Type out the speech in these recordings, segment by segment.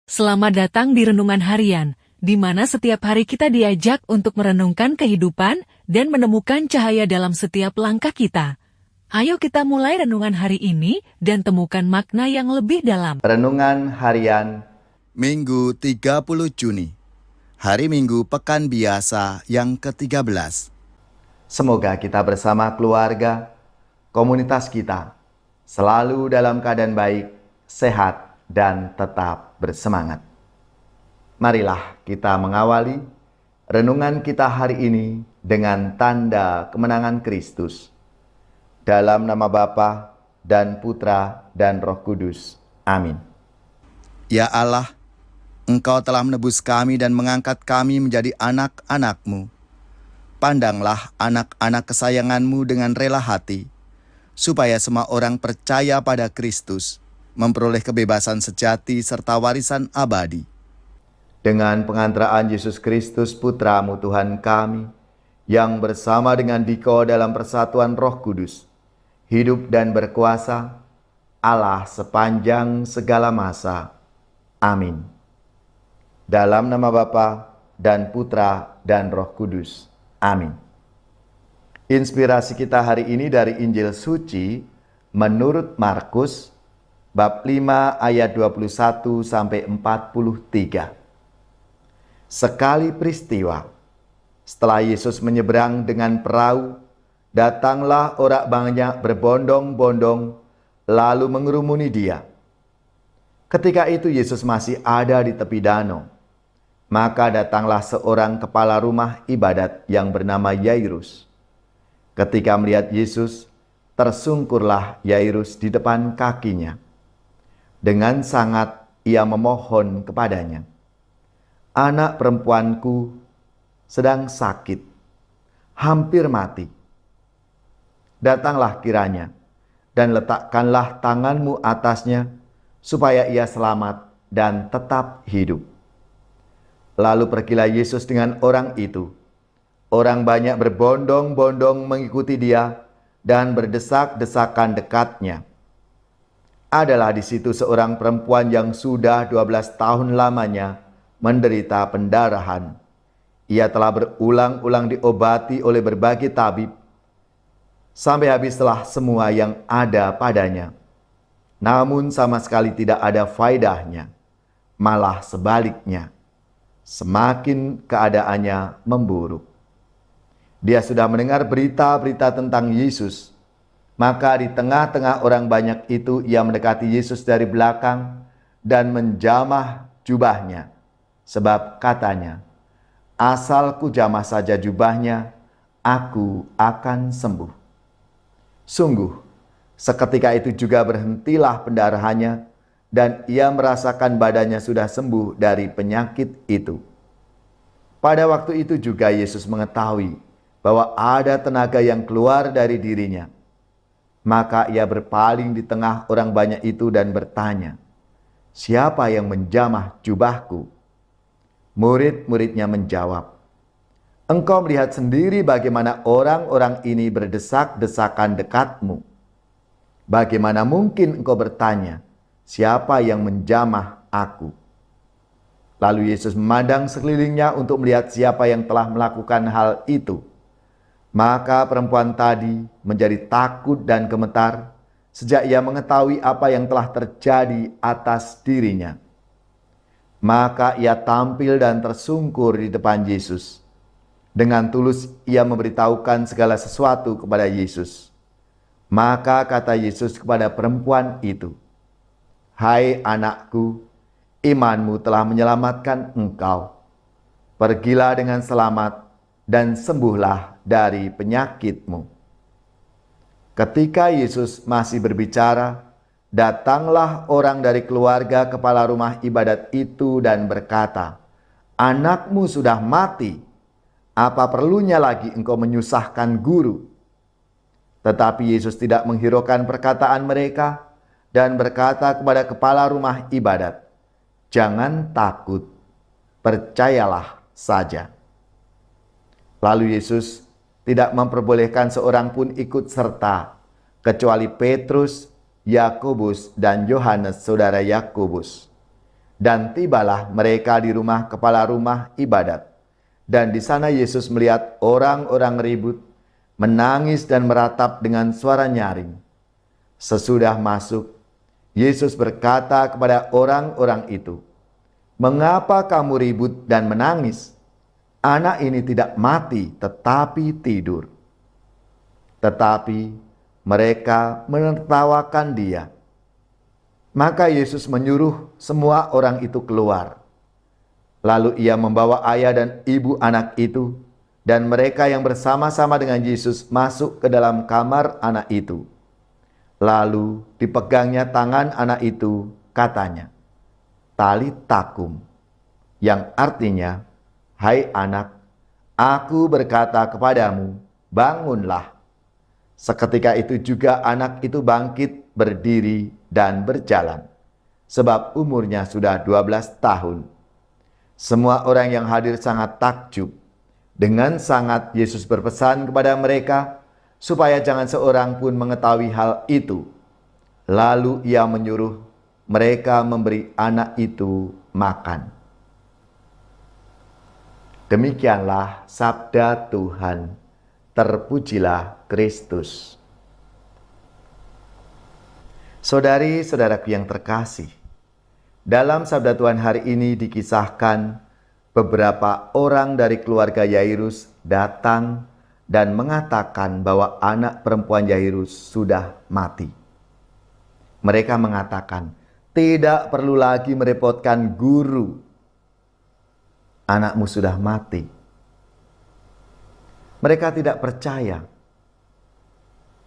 Selamat datang di Renungan Harian, di mana setiap hari kita diajak untuk merenungkan kehidupan dan menemukan cahaya dalam setiap langkah kita. Ayo kita mulai renungan hari ini dan temukan makna yang lebih dalam. Renungan Harian Minggu 30 Juni, hari Minggu Pekan Biasa yang ke-13. Semoga kita bersama keluarga, komunitas kita, selalu dalam keadaan baik, sehat, dan tetap bersemangat. Marilah kita mengawali renungan kita hari ini dengan tanda kemenangan Kristus. Dalam nama Bapa dan Putra dan Roh Kudus. Amin. Ya Allah, Engkau telah menebus kami dan mengangkat kami menjadi anak-anak-Mu. Pandanglah anak-anak kesayangan-Mu dengan rela hati, supaya semua orang percaya pada Kristus, memperoleh kebebasan sejati serta warisan abadi. Dengan pengantaraan Yesus Kristus Putra-Mu Tuhan kami, yang bersama dengan Diko dalam persatuan Roh Kudus, hidup dan berkuasa, Allah sepanjang segala masa. Amin. Dalam nama Bapa dan Putra dan Roh Kudus. Amin. Inspirasi kita hari ini dari Injil Suci menurut Markus bab 5 ayat 21 sampai 43. Sekali peristiwa, setelah Yesus menyeberang dengan perahu, datanglah orang banyak berbondong-bondong lalu mengerumuni Dia. Ketika itu Yesus masih ada di tepi danau. Maka datanglah seorang kepala rumah ibadat yang bernama Yairus. Ketika melihat Yesus, tersungkurlah Yairus di depan kakinya. Dengan sangat ia memohon kepadanya, "Anak perempuanku sedang sakit, hampir mati. Datanglah kiranya dan letakkanlah tanganmu atasnya, supaya ia selamat dan tetap hidup." Lalu pergilah Yesus dengan orang itu. Orang banyak berbondong-bondong mengikuti Dia dan berdesak-desakan dekatnya. Adalah di situ seorang perempuan yang sudah 12 tahun lamanya menderita pendarahan. Ia telah berulang-ulang diobati oleh berbagai tabib, sampai habislah semua yang ada padanya. Namun sama sekali tidak ada faedahnya, malah sebaliknya. Semakin keadaannya memburuk. Dia sudah mendengar berita-berita tentang Yesus. Maka di tengah-tengah orang banyak itu ia mendekati Yesus dari belakang dan menjamah jubahnya. Sebab katanya, "Asal ku jamah saja jubahnya, aku akan sembuh." Sungguh, seketika itu juga berhentilah pendarahannya, dan ia merasakan badannya sudah sembuh dari penyakit itu. Pada waktu itu juga Yesus mengetahui bahwa ada tenaga yang keluar dari dirinya. Maka ia berpaling di tengah orang banyak itu dan bertanya, "Siapa yang menjamah jubahku?" Murid-muridnya menjawab, "Engkau melihat sendiri bagaimana orang-orang ini berdesak-desakan dekatmu. Bagaimana mungkin engkau bertanya, 'Siapa yang menjamah aku?'" Lalu Yesus memandang sekelilingnya untuk melihat siapa yang telah melakukan hal itu. Maka perempuan tadi menjadi takut dan gemetar sejak ia mengetahui apa yang telah terjadi atas dirinya. Maka ia tampil dan tersungkur di depan Yesus. Dengan tulus ia memberitahukan segala sesuatu kepada Yesus. Maka kata Yesus kepada perempuan itu, "Hai anakku, imanmu telah menyelamatkan engkau. Pergilah dengan selamat dan sembuhlah dari penyakitmu." Ketika Yesus masih berbicara, datanglah orang dari keluarga kepala rumah ibadat itu dan berkata, "Anakmu sudah mati. Apa perlunya lagi engkau menyusahkan guru?" Tetapi Yesus tidak menghiraukan perkataan mereka dan berkata kepada kepala rumah ibadat, "Jangan takut, percayalah saja." Lalu Yesus tidak memperbolehkan seorang pun ikut serta, kecuali Petrus, Yakobus, dan Yohanes saudara Yakobus. Dan tibalah mereka di rumah kepala rumah ibadat. Dan di sana Yesus melihat orang-orang ribut, menangis dan meratap dengan suara nyaring. Sesudah masuk, Yesus berkata kepada orang-orang itu, "Mengapa kamu ribut dan menangis? Anak ini tidak mati, tetapi tidur." Tetapi mereka menertawakan dia. Maka Yesus menyuruh semua orang itu keluar. Lalu ia membawa ayah dan ibu anak itu, dan mereka yang bersama-sama dengan Yesus masuk ke dalam kamar anak itu. Lalu dipegangnya tangan anak itu, katanya, "Talitakum," yang artinya, "Hai anak, aku berkata kepadamu, bangunlah." Seketika itu juga anak itu bangkit, berdiri, dan berjalan, sebab umurnya sudah 12 tahun. Semua orang yang hadir sangat takjub. Dengan sangat Yesus berpesan kepada mereka, supaya jangan seorang pun mengetahui hal itu. Lalu ia menyuruh mereka memberi anak itu makan. Demikianlah sabda Tuhan. Terpujilah Kristus. Saudari-saudaraku yang terkasih, dalam sabda Tuhan hari ini dikisahkan beberapa orang dari keluarga Yairus datang dan mengatakan bahwa anak perempuan Yairus sudah mati. Mereka mengatakan, "Tidak perlu lagi merepotkan guru. Anakmu sudah mati." Mereka tidak percaya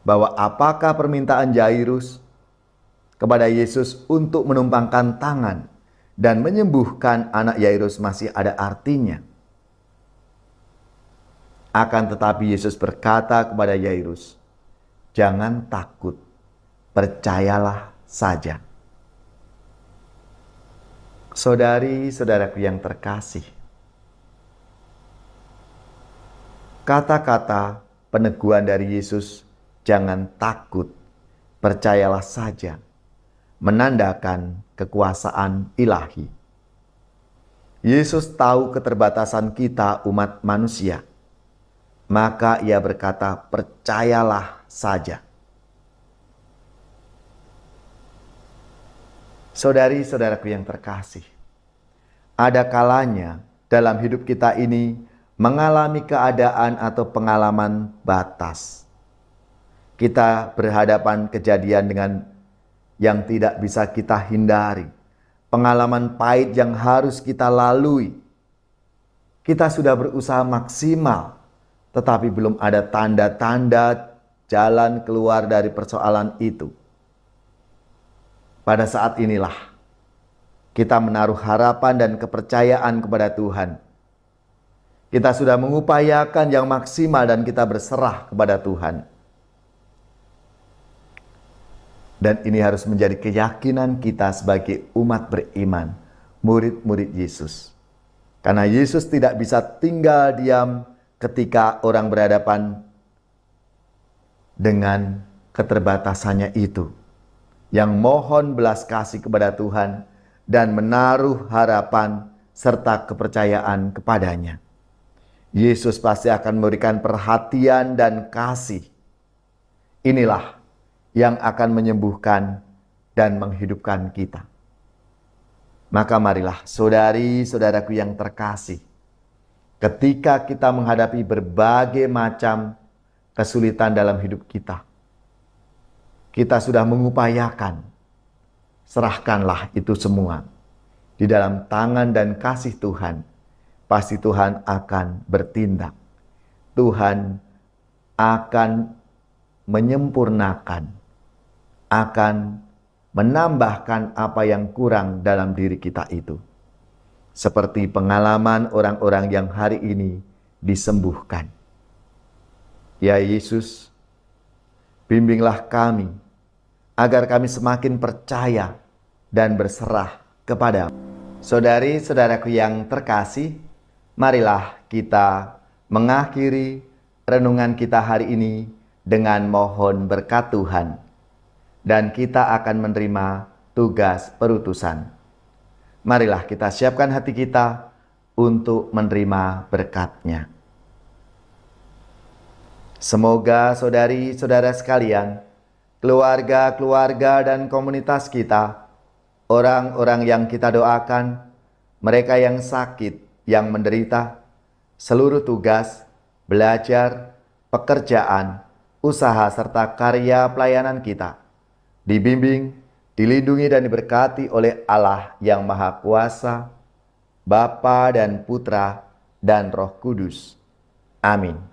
bahwa apakah permintaan Yairus kepada Yesus untuk menumpangkan tangan dan menyembuhkan anak Yairus masih ada artinya. Akan tetapi Yesus berkata kepada Yairus, "Jangan takut, percayalah saja." Saudari-saudaraku yang terkasih, kata-kata peneguhan dari Yesus, "Jangan takut, percayalah saja," menandakan kekuasaan ilahi. Yesus tahu keterbatasan kita umat manusia. Maka ia berkata, "Percayalah saja." Saudari-saudaraku yang terkasih, ada kalanya dalam hidup kita ini mengalami keadaan atau pengalaman batas. Kita berhadapan kejadian dengan yang tidak bisa kita hindari, pengalaman pahit yang harus kita lalui. Kita sudah berusaha maksimal, tetapi belum ada tanda-tanda jalan keluar dari persoalan itu. Pada saat inilah kita menaruh harapan dan kepercayaan kepada Tuhan. Kita sudah mengupayakan yang maksimal dan kita berserah kepada Tuhan. Dan ini harus menjadi keyakinan kita sebagai umat beriman, murid-murid Yesus. Karena Yesus tidak bisa tinggal diam ketika orang berhadapan dengan keterbatasannya itu. Yang mohon belas kasih kepada Tuhan dan menaruh harapan serta kepercayaan kepadanya. Yesus pasti akan memberikan perhatian dan kasih. Inilah yang akan menyembuhkan dan menghidupkan kita. Maka marilah saudari-saudaraku yang terkasih, ketika kita menghadapi berbagai macam kesulitan dalam hidup kita, kita sudah mengupayakan, serahkanlah itu semua di dalam tangan dan kasih Tuhan. Pasti Tuhan akan bertindak. Tuhan akan menyempurnakan, akan menambahkan apa yang kurang dalam diri kita itu. Seperti pengalaman orang-orang yang hari ini disembuhkan. Ya Yesus, bimbinglah kami, agar kami semakin percaya dan berserah kepadamu. Saudari-saudaraku yang terkasih, marilah kita mengakhiri renungan kita hari ini dengan mohon berkat Tuhan. Dan kita akan menerima tugas perutusan. Marilah kita siapkan hati kita untuk menerima berkat-Nya. Semoga saudari-saudara sekalian, keluarga-keluarga dan komunitas kita, orang-orang yang kita doakan, mereka yang sakit, yang menderita, seluruh tugas, belajar, pekerjaan, usaha serta karya pelayanan kita, dibimbing, dilindungi dan diberkati oleh Allah yang Maha Kuasa, Bapa dan Putra dan Roh Kudus. Amin.